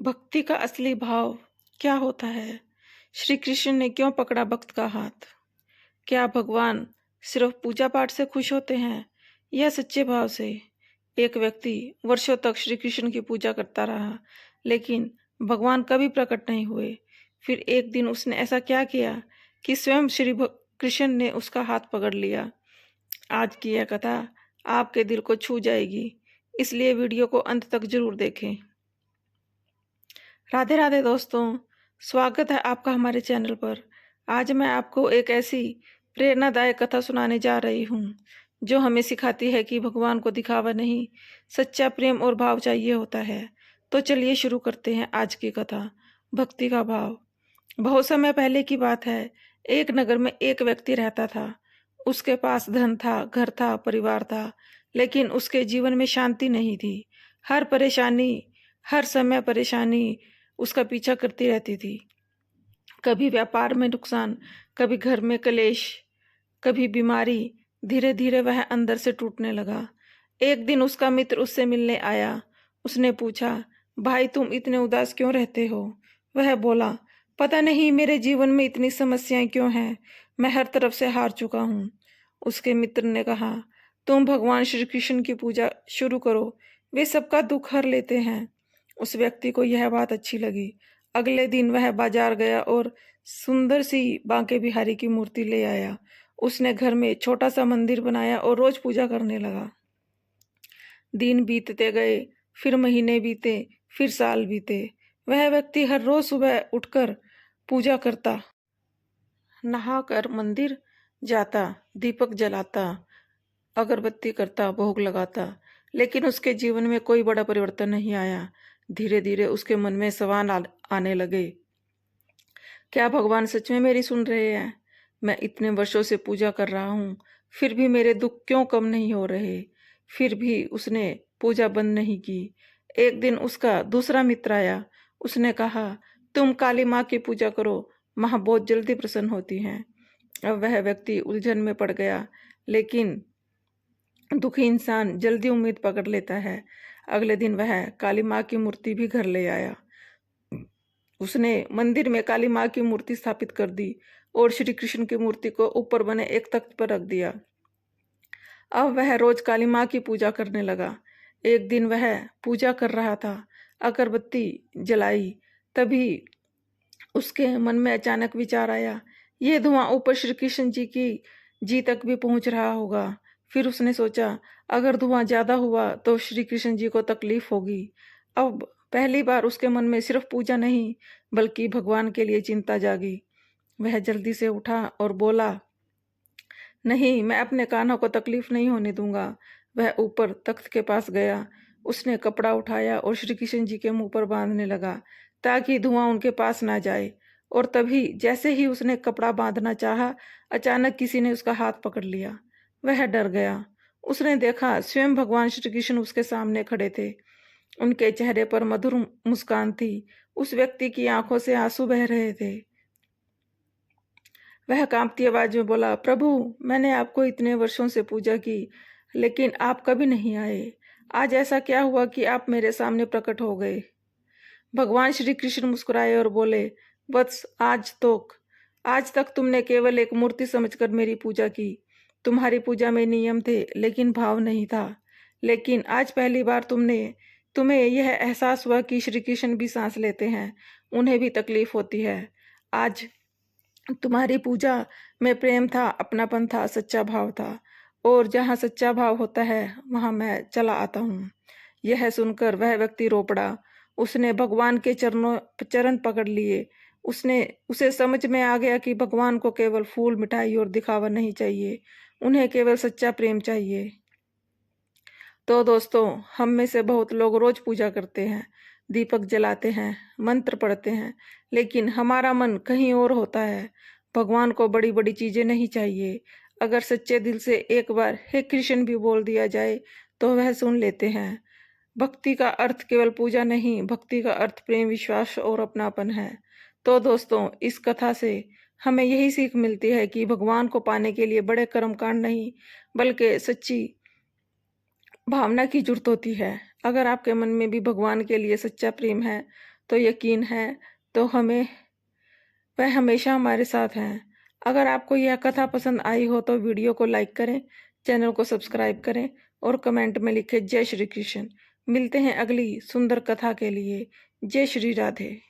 भक्ति का असली भाव क्या होता है? श्री कृष्ण ने क्यों पकड़ा भक्त का हाथ? क्या भगवान सिर्फ पूजा पाठ से खुश होते हैं या सच्चे भाव से? एक व्यक्ति वर्षों तक श्री कृष्ण की पूजा करता रहा, लेकिन भगवान कभी प्रकट नहीं हुए। फिर एक दिन उसने ऐसा क्या किया कि स्वयं कृष्ण ने उसका हाथ पकड़ लिया। आज की यह कथा आपके दिल को छू जाएगी, इसलिए वीडियो को अंत तक जरूर देखें। राधे राधे दोस्तों, स्वागत है आपका हमारे चैनल पर। आज मैं आपको एक ऐसी प्रेरणादायक कथा सुनाने जा रही हूँ जो हमें सिखाती है कि भगवान को दिखावा नहीं, सच्चा प्रेम और भाव चाहिए होता है। तो चलिए शुरू करते हैं आज की कथा, भक्ति का भाव। बहुत समय पहले की बात है। एक नगर में एक व्यक्ति रहता था। उसके पास धन था, घर था, परिवार था, लेकिन उसके जीवन में शांति नहीं थी। हर समय परेशानी उसका पीछा करती रहती थी। कभी व्यापार में नुकसान, कभी घर में कलेश, कभी बीमारी। धीरे धीरे वह अंदर से टूटने लगा। एक दिन उसका मित्र उससे मिलने आया। उसने पूछा, भाई तुम इतने उदास क्यों रहते हो? वह बोला, पता नहीं मेरे जीवन में इतनी समस्याएं क्यों हैं, मैं हर तरफ से हार चुका हूँ। उसके मित्र ने कहा, तुम भगवान श्री कृष्ण की पूजा शुरू करो, वे सबका दुख हर लेते हैं। उस व्यक्ति को यह बात अच्छी लगी। अगले दिन वह बाजार गया और सुंदर सी बांके बिहारी की मूर्ति ले आया। उसने घर में छोटा सा मंदिर बनाया और रोज पूजा करने लगा। दिन बीतते गए, फिर महीने बीते, फिर साल बीते। वह व्यक्ति हर रोज सुबह उठकर पूजा करता, नहाकर मंदिर जाता, दीपक जलाता, अगरबत्ती करता, भोग लगाता, लेकिन उसके जीवन में कोई बड़ा परिवर्तन नहीं आया। धीरे धीरे उसके मन में सवाल आने लगे, क्या भगवान सच में मेरी सुन रहे हैं? मैं इतने वर्षों से पूजा कर रहा हूँ, फिर भी मेरे दुख क्यों कम नहीं हो रहे? फिर भी उसने पूजा बंद नहीं की। एक दिन उसका दूसरा मित्र आया। उसने कहा, तुम काली माँ की पूजा करो, माँ बहुत जल्दी प्रसन्न होती हैं। अब वह व्यक्ति उलझन में पड़ गया, लेकिन दुखी इंसान जल्दी उम्मीद पकड़ लेता है। अगले दिन वह काली माँ की मूर्ति भी घर ले आया। उसने मंदिर में काली माँ की मूर्ति स्थापित कर दी और श्री कृष्ण की मूर्ति को ऊपर बने एक तख्त पर रख दिया। अब वह रोज काली माँ की पूजा करने लगा। एक दिन वह पूजा कर रहा था, अगरबत्ती जलाई, तभी उसके मन में अचानक विचार आया, ये धुआं ऊपर श्री कृष्ण जी तक भी पहुंच रहा होगा। फिर उसने सोचा, अगर धुआं ज्यादा हुआ तो श्री कृष्ण जी को तकलीफ होगी। अब पहली बार उसके मन में सिर्फ पूजा नहीं, बल्कि भगवान के लिए चिंता जागी। वह जल्दी से उठा और बोला, नहीं, मैं अपने कान्हा को तकलीफ नहीं होने दूंगा। वह ऊपर तख्त के पास गया। उसने कपड़ा उठाया और श्री कृष्ण जी के मुंह पर बांधने लगा, ताकि धुआं उनके पास ना जाए। और तभी जैसे ही उसने कपड़ा बांधना चाहा, अचानक किसी ने उसका हाथ पकड़ लिया। वह डर गया। उसने देखा स्वयं भगवान श्री कृष्ण उसके सामने खड़े थे। उनके चेहरे पर मधुर मुस्कान थी। उस व्यक्ति की आंखों से आंसू बह रहे थे। वह कांपती आवाज में बोला, प्रभु, मैंने आपको इतने वर्षों से पूजा की, लेकिन आप कभी नहीं आए। आज ऐसा क्या हुआ कि आप मेरे सामने प्रकट हो गए? भगवान श्री कृष्ण मुस्कुराए और बोले, वत्स, आज तक तुमने केवल एक मूर्ति समझकर मेरी पूजा की। तुम्हारी पूजा में नियम थे, लेकिन भाव नहीं था। लेकिन आज पहली बार तुम्हें यह एहसास हुआ कि श्री कृष्ण भी सांस लेते हैं, उन्हें भी तकलीफ होती है। आज तुम्हारी पूजा में प्रेम था, अपनापन था, सच्चा भाव था। और जहाँ सच्चा भाव होता है, वहाँ मैं चला आता हूँ। यह सुनकर वह व्यक्ति रो पड़ा। उसने भगवान के चरण पकड़ लिए। उसे समझ में आ गया कि भगवान को केवल फूल, मिठाई और दिखावा नहीं चाहिए, उन्हें केवल सच्चा प्रेम चाहिए। तो दोस्तों, हम में से बहुत लोग रोज पूजा करते हैं, दीपक जलाते हैं, मंत्र पढ़ते हैं, लेकिन हमारा मन कहीं और होता है। भगवान को बड़ी बड़ी चीजें नहीं चाहिए। अगर सच्चे दिल से एक बार हे कृष्ण भी बोल दिया जाए तो वह सुन लेते हैं। भक्ति का अर्थ केवल पूजा नहीं, भक्ति का अर्थ प्रेम, विश्वास और अपनापन है। तो दोस्तों, इस कथा से हमें यही सीख मिलती है कि भगवान को पाने के लिए बड़े कर्मकांड नहीं, बल्कि सच्ची भावना की जरूरत होती है। अगर आपके मन में भी भगवान के लिए सच्चा प्रेम है, तो यकीन है तो हमें वह हमेशा हमारे साथ हैं। अगर आपको यह कथा पसंद आई हो तो वीडियो को लाइक करें, चैनल को सब्सक्राइब करें और कमेंट में लिखें जय श्री कृष्ण। मिलते हैं अगली सुंदर कथा के लिए। जय श्री राधे।